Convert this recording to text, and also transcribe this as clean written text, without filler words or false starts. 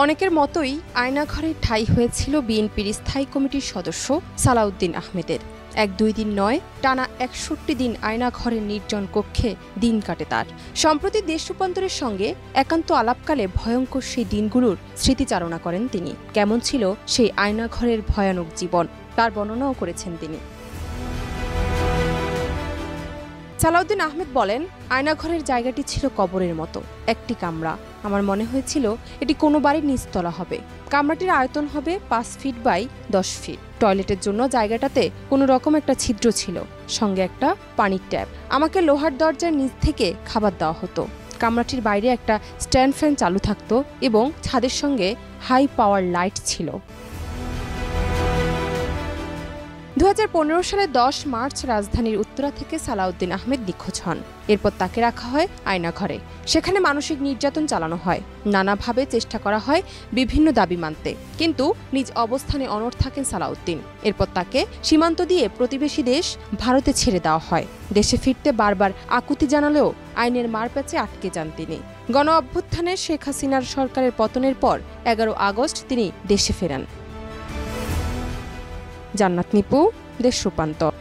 অনেকের মতোই আয়নাঘরে ঠাঁই হয়েছিল বিএনপির স্থায়ী কমিটির সদস্য সালাউদ্দিন আহমেদের। ১-২ দিন নয়, টানা ৬১ দিন আয়নাঘরের নির্জন কক্ষে দিন কাটে তার। সম্প্রতি দেশ রূপান্তরের সঙ্গে একান্ত আলাপকালে ভয়ঙ্কর সেই দিনগুলোর স্মৃতিচারণা করেন তিনি। কেমন ছিল সেই আয়নাঘরের ভয়ানক জীবন, তার বর্ণনাও করেছেন তিনি। সালাউদ্দিন আহমেদ বলেন, আয়নাঘরের জায়গাটি ছিল কবরের মতো। একটি কামরা, আমার মনে হয়েছিল এটি কোনো বাড়ির নিচতলা হবে। কামরাটির আয়তন হবে ৫ ফিট বাই ১০ ফিট। টয়লেটের জন্য জায়গাটাতে কোনো রকম একটা ছিদ্র ছিল, সঙ্গে একটা পানির ট্যাপ। আমাকে লোহার দরজার নিচ থেকে খাবার দেওয়া হতো। কামরাটির বাইরে একটা স্ট্যান্ড ফ্যান চালু থাকতো এবং ছাদের সঙ্গে হাই পাওয়ার লাইট ছিল। ২০১৫ সালে ১০ মার্চ রাজধানীর উত্তরা থেকে সালাউদ্দিন আহমেদ নিখোঁজ হন। এরপর তাকে রাখা হয় আয়নাঘরে। সেখানে মানসিক নির্যাতন চালানো হয়, নানাভাবে চেষ্টা করা হয় বিভিন্ন দাবি মানতে, কিন্তু নিজ অবস্থানে অনড় থাকেন সালাউদ্দিন। এরপর তাকে সীমান্ত দিয়ে প্রতিবেশী দেশ ভারতে ছেড়ে দেওয়া হয়। দেশে ফিরতে বারবার আকুতি জানালেও আইনের মারপ্যাচে আটকে যান তিনি। গণ অভ্যুত্থানে শেখ হাসিনার সরকারের পতনের পর ১১ আগস্ট তিনি দেশে ফেরান। জান্নাত নিপু, দেশ রূপান্তর।